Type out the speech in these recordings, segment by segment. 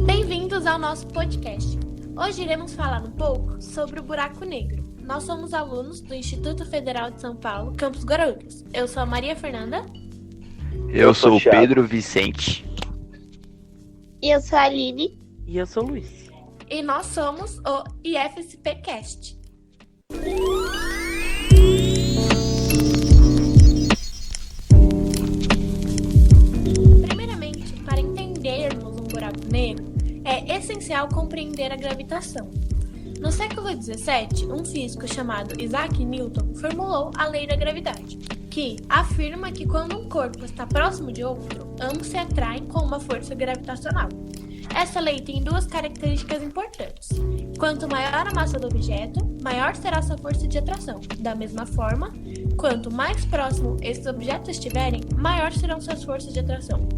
Bem-vindos ao nosso podcast. Hoje iremos falar um pouco sobre o buraco negro. Nós somos alunos do Instituto Federal de São Paulo, Campus Guarulhos. Eu sou a Maria Fernanda. Eu sou o Pedro Vicente. E eu sou a Aline. E eu sou o Luiz. E nós somos o IFSPcast. Primeiramente, para entendermos um buraco negro, é essencial compreender a gravitação. No século XVII, um físico chamado Isaac Newton formulou a lei da gravidade, que afirma que quando um corpo está próximo de outro, ambos se atraem com uma força gravitacional. Essa lei tem duas características importantes. Quanto maior a massa do objeto, maior será sua força de atração. Da mesma forma, quanto mais próximo esses objetos estiverem, maior serão suas forças de atração.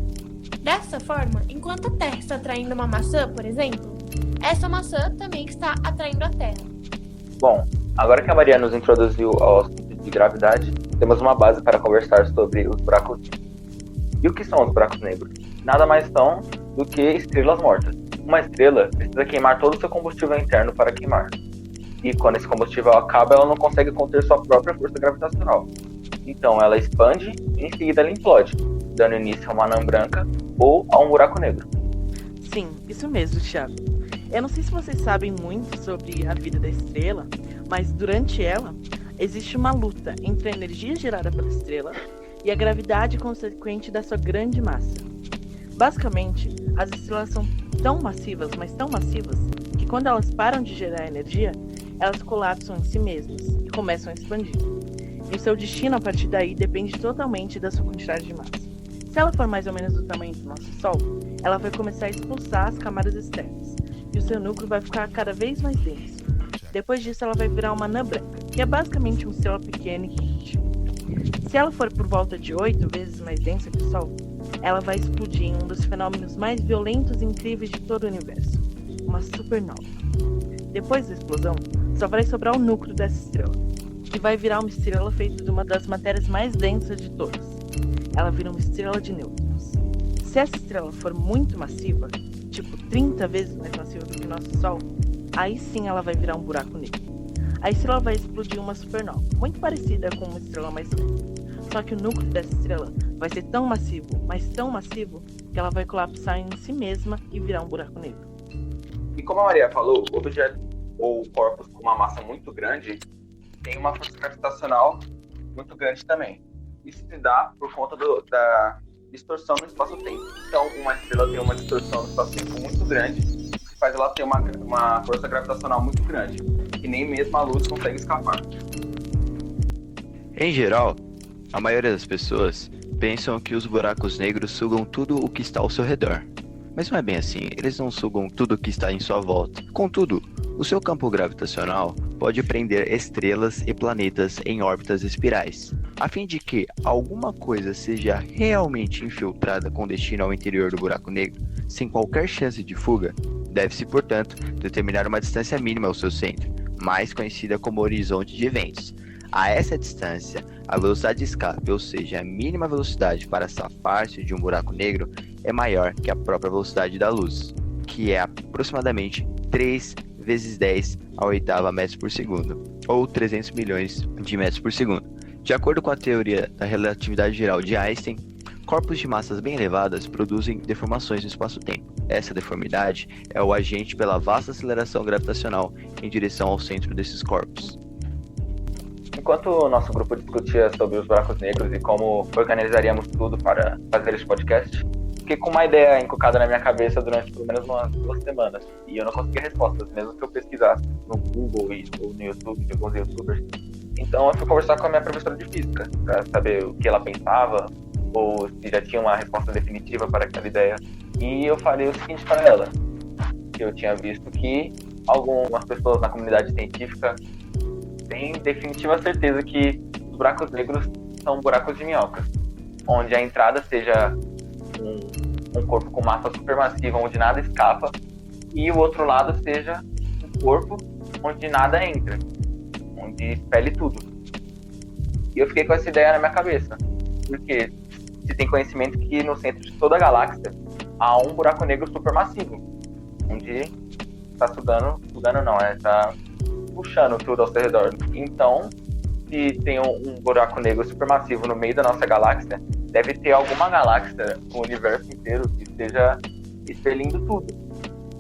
Dessa forma, enquanto a Terra está atraindo uma maçã, por exemplo, essa maçã também está atraindo a Terra. Bom, agora que a Maria nos introduziu ao assunto de gravidade, temos uma base para conversar sobre os buracos negros. E o que são os buracos negros? Nada mais são do que estrelas mortas. Uma estrela precisa queimar todo o seu combustível interno para queimar. E quando esse combustível acaba, ela não consegue conter sua própria força gravitacional. Então ela expande e em seguida ela implode, dando início a uma anã branca ou a um buraco negro. Sim, isso mesmo, Thiago. Eu não sei se vocês sabem muito sobre a vida da estrela, mas durante ela existe uma luta entre a energia gerada pela estrela e a gravidade consequente da sua grande massa. Basicamente, as estrelas são tão massivas, mas tão massivas, que quando elas param de gerar energia, elas colapsam em si mesmas e começam a expandir. E o seu destino a partir daí depende totalmente da sua quantidade de massa. Se ela for mais ou menos do tamanho do nosso Sol, ela vai começar a expulsar as camadas externas, e o seu núcleo vai ficar cada vez mais denso. Depois disso, ela vai virar uma anã branca, que é basicamente uma estrela pequena e quente. Se ela for por volta de 8 vezes mais densa que o Sol, ela vai explodir em um dos fenômenos mais violentos e incríveis de todo o universo, uma supernova. Depois da explosão, só vai sobrar o núcleo dessa estrela, que vai virar uma estrela feita de uma das matérias mais densas de todas. Ela vira uma estrela de nêutrons. Se essa estrela for muito massiva, tipo 30 vezes mais massiva do que o nosso Sol, aí sim ela vai virar um buraco negro. A estrela vai explodir uma supernova, muito parecida com uma estrela mais lenta. Só que o núcleo dessa estrela vai ser tão massivo, mas tão massivo, que ela vai colapsar em si mesma e virar um buraco negro. E como a Maria falou, objetos ou corpos com uma massa muito grande tem uma força gravitacional muito grande também. Isso se dá por conta da distorção no espaço-tempo. Então, uma estrela tem uma distorção no espaço-tempo muito grande, que faz ela ter uma força gravitacional muito grande, que nem mesmo a luz consegue escapar. Em geral, a maioria das pessoas pensam que os buracos negros sugam tudo o que está ao seu redor. Mas não é bem assim, eles não sugam tudo o que está em sua volta. Contudo, o seu campo gravitacional pode prender estrelas e planetas em órbitas espirais. A fim de que alguma coisa seja realmente infiltrada com destino ao interior do buraco negro, sem qualquer chance de fuga, deve-se, portanto, determinar uma distância mínima ao seu centro, mais conhecida como horizonte de eventos. A essa distância, a velocidade de escape, ou seja, a mínima velocidade para safar-se de um buraco negro, é maior que a própria velocidade da luz, que é aproximadamente 3 vezes 10 a oitava metros por segundo, ou 300 milhões de metros por segundo. De acordo com a teoria da relatividade geral de Einstein, corpos de massas bem elevadas produzem deformações no espaço-tempo. Essa deformidade é o agente pela vasta aceleração gravitacional em direção ao centro desses corpos. Enquanto o nosso grupo discutia sobre os buracos negros e como organizaríamos tudo para fazer este podcast, fiquei com uma ideia encucada na minha cabeça durante pelo menos umas 2 semanas. E eu não conseguia respostas, mesmo que eu pesquisasse no Google ou no YouTube de alguns youtubers. Então eu fui conversar com a minha professora de física, para saber o que ela pensava, ou se já tinha uma resposta definitiva para aquela ideia. E eu falei o seguinte para ela, que eu tinha visto que algumas pessoas na comunidade científica têm definitiva certeza que os buracos negros são buracos de minhoca, onde a entrada seja um corpo com massa supermassiva onde nada escapa, e o outro lado seja um corpo onde nada entra, onde expele tudo. E eu fiquei com essa ideia na minha cabeça, porque se tem conhecimento que no centro de toda a galáxia há um buraco negro supermassivo, onde tá sugando não, tá puxando tudo ao seu redor. Então, se tem um buraco negro supermassivo no meio da nossa galáxia, deve ter alguma galáxia no universo inteiro que esteja expelindo tudo.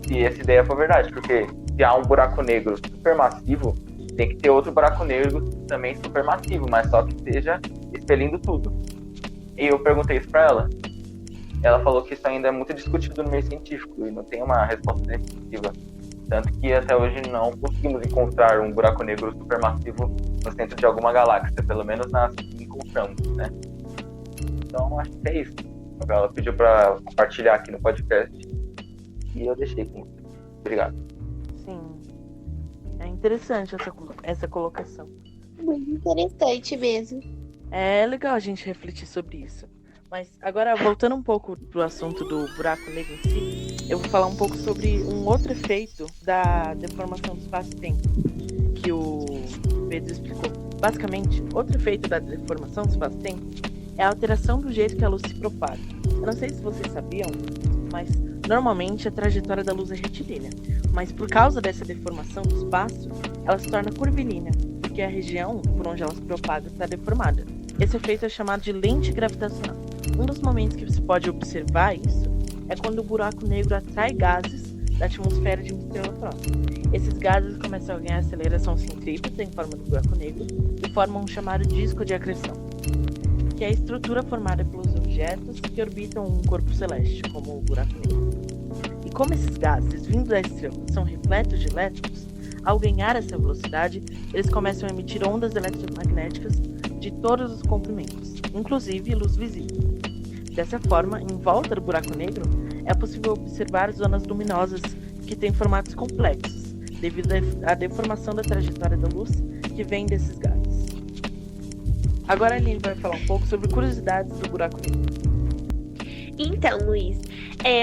Se essa ideia for verdade, porque se há um buraco negro supermassivo, tem que ter outro buraco negro também supermassivo, mas só que esteja expelindo tudo. E eu perguntei isso pra ela. Ela falou que isso ainda é muito discutido no meio científico e não tem uma resposta definitiva. Tanto que até hoje não conseguimos encontrar um buraco negro supermassivo no centro de alguma galáxia, pelo menos nas que encontramos, né? Então acho que é isso. Ela pediu pra compartilhar aqui no podcast e eu deixei com você. Obrigado. Sim. É interessante essa colocação. Muito interessante mesmo. É legal a gente refletir sobre isso. Mas agora, voltando um pouco pro assunto do buraco negro em si, eu vou falar um pouco sobre um outro efeito da deformação do espaço-tempo, que o Pedro explicou. Basicamente, outro efeito da deformação do espaço-tempo é a alteração do jeito que a luz se propaga. Eu não sei se vocês sabiam, mas normalmente a trajetória da luz é retilínea. Mas por causa dessa deformação do espaço, ela se torna curvilínea, porque a região por onde ela se propaga está deformada. Esse efeito é chamado de lente gravitacional. Um dos momentos que você pode observar isso é quando o buraco negro atrai gases da atmosfera de uma estrela próxima. Esses gases começam a ganhar aceleração centrípeta em forma do buraco negro e formam um chamado disco de acreção, que é a estrutura formada pelos objetos que orbitam um corpo celeste, como o buraco negro. E como esses gases, vindo da estrela, são repletos de elétrons, ao ganhar essa velocidade, eles começam a emitir ondas eletromagnéticas de todos os comprimentos, inclusive luz visível. Dessa forma, em volta do buraco negro, é possível observar zonas luminosas que têm formatos complexos, devido à deformação da trajetória da luz que vem desses gases. Agora a Aline vai falar um pouco sobre curiosidades do buraco negro. Então, Luiz,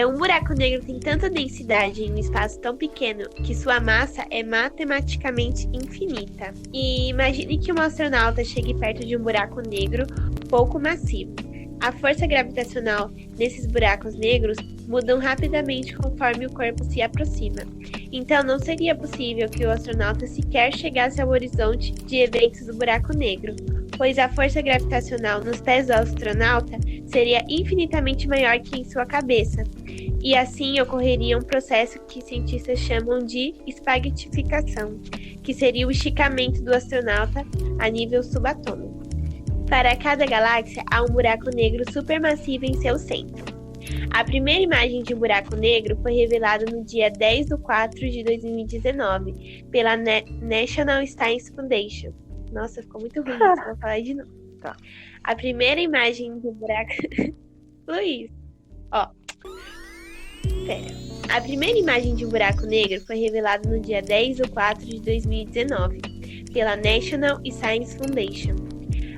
um buraco negro tem tanta densidade em um espaço tão pequeno que sua massa é matematicamente infinita. E imagine que um astronauta chegue perto de um buraco negro pouco massivo. A força gravitacional nesses buracos negros mudam rapidamente conforme o corpo se aproxima. Então, não seria possível que o astronauta sequer chegasse ao horizonte de eventos do buraco negro, pois a força gravitacional nos pés do astronauta seria infinitamente maior que em sua cabeça, e assim ocorreria um processo que cientistas chamam de espaguetificação, que seria o esticamento do astronauta a nível subatômico. Para cada galáxia, há um buraco negro supermassivo em seu centro. A primeira imagem de um buraco negro foi revelada no dia 10 de 4 de 2019 pela National Science Foundation. Nossa, ficou muito ruim isso, vou falar de novo. Tá. A primeira imagem de um buraco... Luiz, A primeira imagem de um buraco negro foi revelada no dia 10 de 4 de 2019 pela National Science Foundation.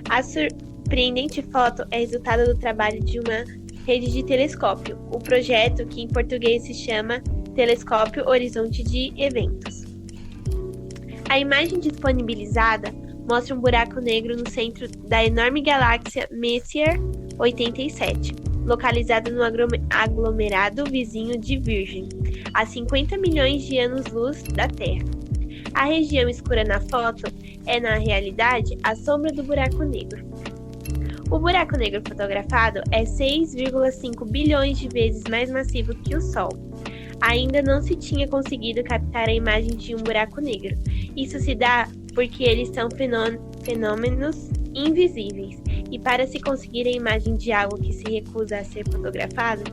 A surpreendente foto é resultado do trabalho de uma rede de telescópio, o projeto que em português se chama Telescópio Horizonte de Eventos. A imagem disponibilizada mostra um buraco negro no centro da enorme galáxia Messier 87, localizada no aglomerado vizinho de Virgem, a 50 milhões de anos-luz da Terra. A região escura na foto é, na realidade, a sombra do buraco negro. O buraco negro fotografado é 6,5 bilhões de vezes mais massivo que o Sol. Ainda não se tinha conseguido captar a imagem de um buraco negro. Isso se dá porque eles são fenômenos invisíveis. E para se conseguir a imagem de algo que se recusa a ser fotografado,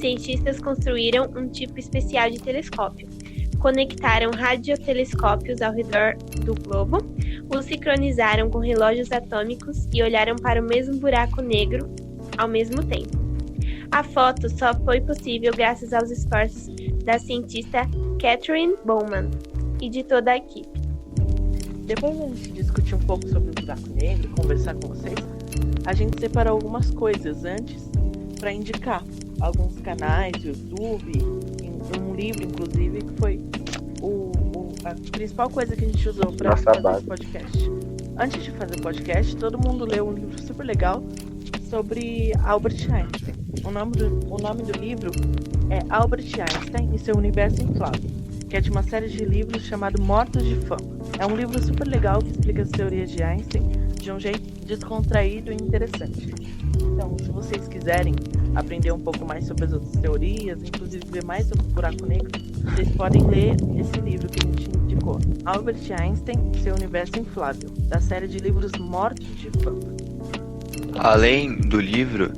cientistas construíram um tipo especial de telescópio. Conectaram radiotelescópios ao redor do globo, os sincronizaram com relógios atômicos e olharam para o mesmo buraco negro ao mesmo tempo. A foto só foi possível graças aos esforços da cientista Catherine Bowman e de toda a equipe. Depois da gente discutir um pouco sobre o buraco negro e conversar com vocês, a gente separou algumas coisas antes para indicar alguns canais, YouTube, um livro, inclusive, que foi a principal coisa que a gente usou para fazer esse podcast. Antes de fazer o podcast, todo mundo leu um livro super legal sobre Albert Einstein. O nome do livro é Albert Einstein e seu Universo Inflável, que é de uma série de livros chamado Mortos de Fama. É um livro super legal que explica as teorias de Einstein de um jeito descontraído e interessante. Então, se vocês quiserem aprender um pouco mais sobre as outras teorias, inclusive ver mais sobre o buraco negro, vocês podem ler esse livro que a gente indicou, Albert Einstein e seu Universo Inflável, da série de livros Mortos de Fama. Além do livro,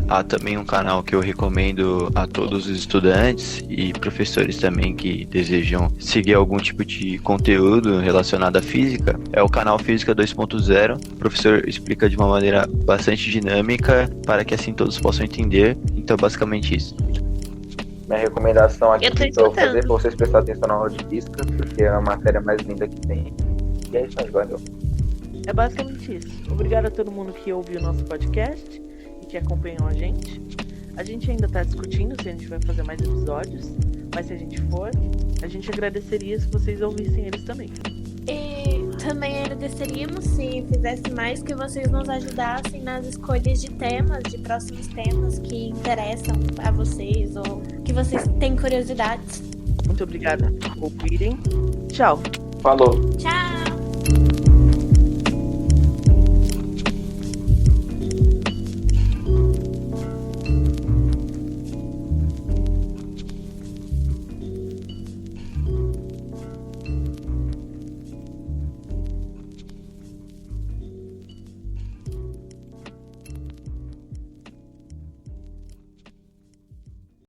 há também um canal que eu recomendo a todos os estudantes e professores também que desejam seguir algum tipo de conteúdo relacionado à física. É o canal Física 2.0. O professor explica de uma maneira bastante dinâmica para que assim todos possam entender. Então, basicamente isso. Minha recomendação aqui Eu tô pra eu escutando. fazer pra vocês prestarem atenção na aula de física, porque é a matéria mais linda que tem. E é isso aí, valeu. É basicamente isso. Obrigado a todo mundo que ouviu o nosso podcast e que acompanhou a gente. A gente ainda está discutindo se a gente vai fazer mais episódios, mas se a gente for, a gente agradeceria se vocês ouvissem eles também. E também agradeceríamos se fizesse mais que vocês nos ajudassem nas escolhas de temas, de próximos temas que interessam a vocês ou que vocês têm curiosidades. Muito obrigada por ouvirem. Tchau! Falou! Tchau!